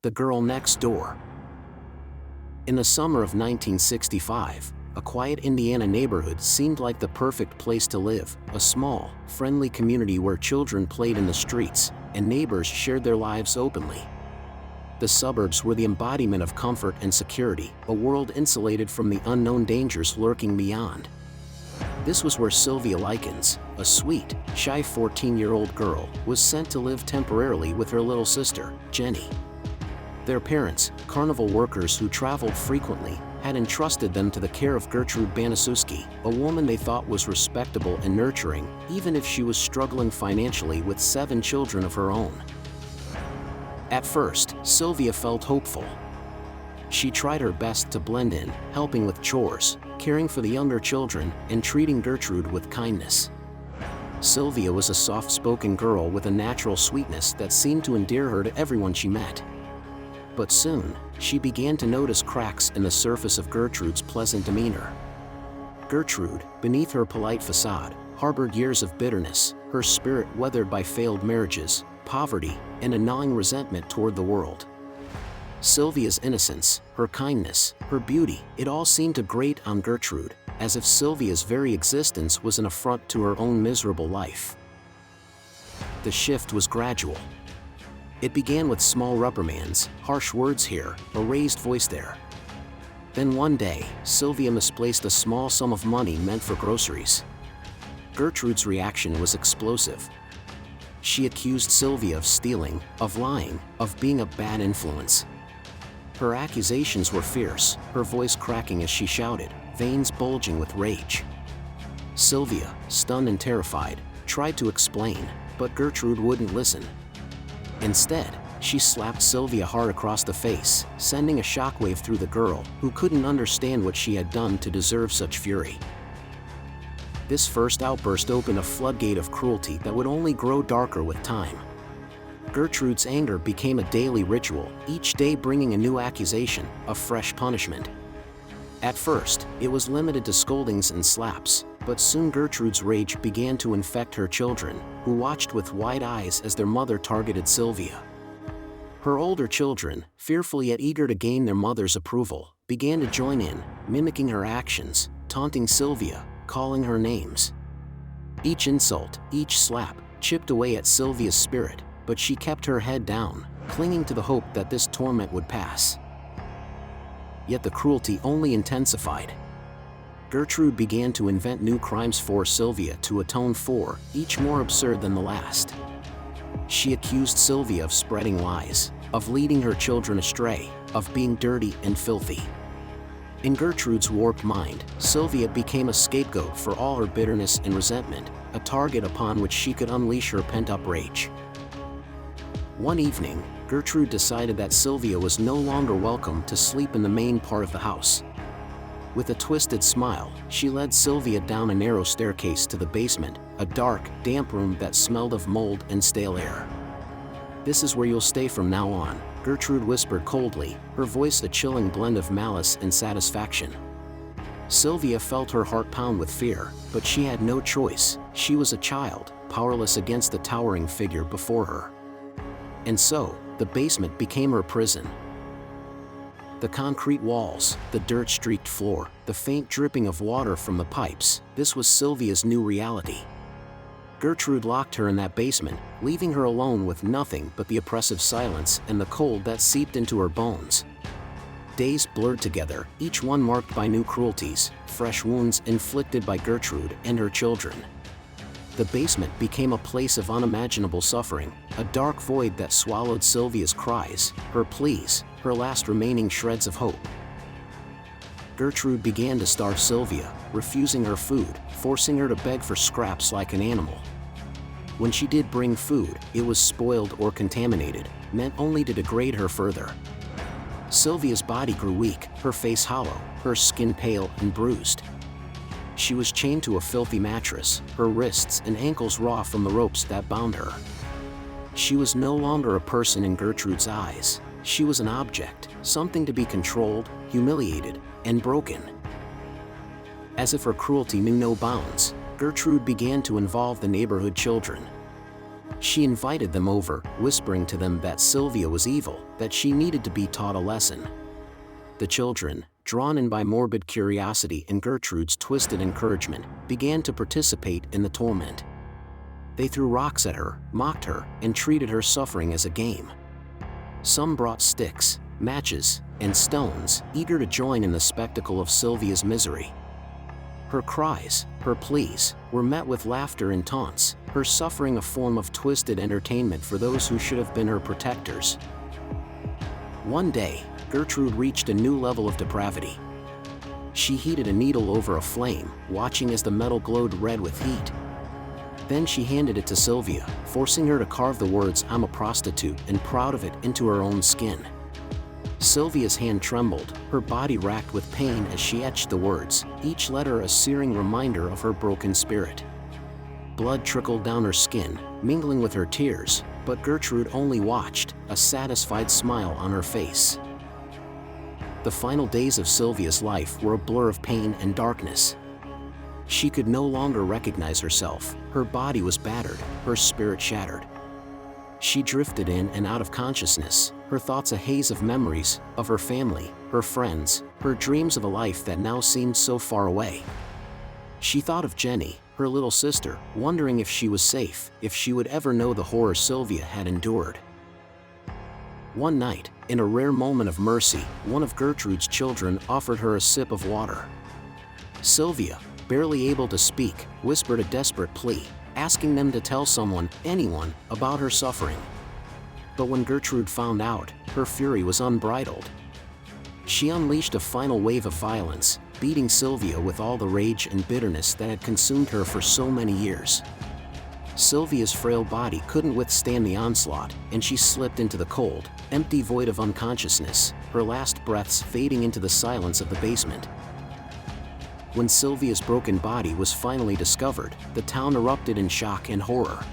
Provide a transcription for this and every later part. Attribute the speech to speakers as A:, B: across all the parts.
A: The Girl Next Door. In the summer of 1965, a quiet Indiana neighborhood seemed like the perfect place to live, a small, friendly community where children played in the streets, and neighbors shared their lives openly. The suburbs were the embodiment of comfort and security, a world insulated from the unknown dangers lurking beyond. This was where Sylvia Likens, a sweet, shy 14-year-old girl, was sent to live temporarily with her little sister, Jenny. Their parents, carnival workers who traveled frequently, had entrusted them to the care of Gertrude Banaszewski, a woman they thought was respectable and nurturing, even if she was struggling financially with 7 children of her own. At first, Sylvia felt hopeful. She tried her best to blend in, helping with chores, caring for the younger children, and treating Gertrude with kindness. Sylvia was a soft-spoken girl with a natural sweetness that seemed to endear her to everyone she met. But soon, she began to notice cracks in the surface of Gertrude's pleasant demeanor. Gertrude, beneath her polite facade, harbored years of bitterness, her spirit weathered by failed marriages, poverty, and a gnawing resentment toward the world. Sylvia's innocence, her kindness, her beauty, it all seemed to grate on Gertrude, as if Sylvia's very existence was an affront to her own miserable life. The shift was gradual. It began with small reprimands, harsh words here, a raised voice there. Then one day, Sylvia misplaced a small sum of money meant for groceries. Gertrude's reaction was explosive. She accused Sylvia of stealing, of lying, of being a bad influence. Her accusations were fierce, her voice cracking as she shouted, veins bulging with rage. Sylvia, stunned and terrified, tried to explain, but Gertrude wouldn't listen. Instead, she slapped Sylvia hard across the face, sending a shockwave through the girl, who couldn't understand what she had done to deserve such fury. This first outburst opened a floodgate of cruelty that would only grow darker with time. Gertrude's anger became a daily ritual, each day bringing a new accusation, a fresh punishment. At first, it was limited to scoldings and slaps, but soon Gertrude's rage began to infect her children, who watched with wide eyes as their mother targeted Sylvia. Her older children, fearful yet eager to gain their mother's approval, began to join in, mimicking her actions, taunting Sylvia, calling her names. Each insult, each slap, chipped away at Sylvia's spirit, but she kept her head down, clinging to the hope that this torment would pass. Yet the cruelty only intensified. Gertrude began to invent new crimes for Sylvia to atone for, each more absurd than the last. She accused Sylvia of spreading lies, of leading her children astray, of being dirty and filthy. In Gertrude's warped mind, Sylvia became a scapegoat for all her bitterness and resentment, a target upon which she could unleash her pent-up rage. One evening, Gertrude decided that Sylvia was no longer welcome to sleep in the main part of the house. With a twisted smile, she led Sylvia down a narrow staircase to the basement, a dark, damp room that smelled of mold and stale air. "This is where you'll stay from now on," Gertrude whispered coldly, her voice a chilling blend of malice and satisfaction. Sylvia felt her heart pound with fear, but she had no choice. She was a child, powerless against the towering figure before her. And so, the basement became her prison. The concrete walls, the dirt-streaked floor, the faint dripping of water from the pipes, this was Sylvia's new reality. Gertrude locked her in that basement, leaving her alone with nothing but the oppressive silence and the cold that seeped into her bones. Days blurred together, each one marked by new cruelties, fresh wounds inflicted by Gertrude and her children. The basement became a place of unimaginable suffering, a dark void that swallowed Sylvia's cries, her pleas, her last remaining shreds of hope. Gertrude began to starve Sylvia, refusing her food, forcing her to beg for scraps like an animal. When she did bring food, it was spoiled or contaminated, meant only to degrade her further. Sylvia's body grew weak, her face hollow, her skin pale and bruised. She was chained to a filthy mattress, her wrists and ankles raw from the ropes that bound her. She was no longer a person in Gertrude's eyes. She was an object, something to be controlled, humiliated, and broken. As if her cruelty knew no bounds, Gertrude began to involve the neighborhood children. She invited them over, whispering to them that Sylvia was evil, that she needed to be taught a lesson. The children, drawn in by morbid curiosity and Gertrude's twisted encouragement, began to participate in the torment. They threw rocks at her, mocked her, and treated her suffering as a game. Some brought sticks, matches, and stones, eager to join in the spectacle of Sylvia's misery. Her cries, her pleas, were met with laughter and taunts, her suffering a form of twisted entertainment for those who should have been her protectors. One day, Gertrude reached a new level of depravity. She heated a needle over a flame, watching as the metal glowed red with heat. Then she handed it to Sylvia, forcing her to carve the words "I'm a prostitute" and proud of it into her own skin. Sylvia's hand trembled, her body racked with pain as she etched the words, each letter a searing reminder of her broken spirit. Blood trickled down her skin, mingling with her tears, but Gertrude only watched, a satisfied smile on her face. The final days of Sylvia's life were a blur of pain and darkness. She could no longer recognize herself, her body was battered, her spirit shattered. She drifted in and out of consciousness, her thoughts a haze of memories, of her family, her friends, her dreams of a life that now seemed so far away. She thought of Jenny, her little sister, wondering if she was safe, if she would ever know the horror Sylvia had endured. One night, in a rare moment of mercy, one of Gertrude's children offered her a sip of water. Sylvia, barely able to speak, whispered a desperate plea, asking them to tell someone, anyone, about her suffering. But when Gertrude found out, her fury was unbridled. She unleashed a final wave of violence, beating Sylvia with all the rage and bitterness that had consumed her for so many years. Sylvia's frail body couldn't withstand the onslaught, and she slipped into the cold, empty void of unconsciousness, her last breaths fading into the silence of the basement. When Sylvia's broken body was finally discovered, the town erupted in shock and horror.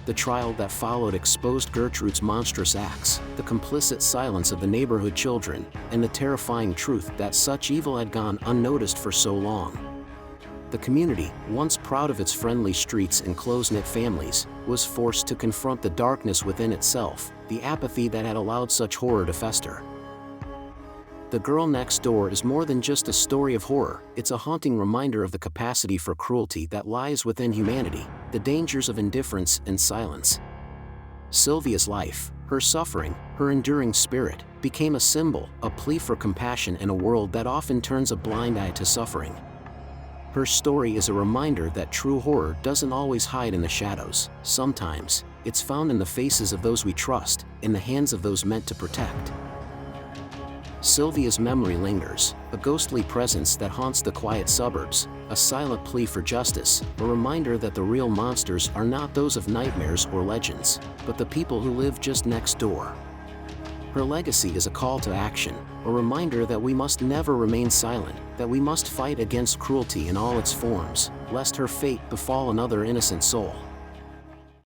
A: The trial that followed exposed Gertrude's monstrous acts, the complicit silence of the neighborhood children, and the terrifying truth that such evil had gone unnoticed for so long. The community, once proud of its friendly streets and close-knit families, was forced to confront the darkness within itself, the apathy that had allowed such horror to fester. The Girl Next Door is more than just a story of horror, it's a haunting reminder of the capacity for cruelty that lies within humanity, the dangers of indifference and silence. Sylvia's life, her suffering, her enduring spirit, became a symbol, a plea for compassion in a world that often turns a blind eye to suffering. Her story is a reminder that true horror doesn't always hide in the shadows. Sometimes, it's found in the faces of those we trust, in the hands of those meant to protect. Sylvia's memory lingers, a ghostly presence that haunts the quiet suburbs, a silent plea for justice, a reminder that the real monsters are not those of nightmares or legends, but the people who live just next door. Her legacy is a call to action, a reminder that we must never remain silent, that we must fight against cruelty in all its forms, lest her fate befall another innocent soul.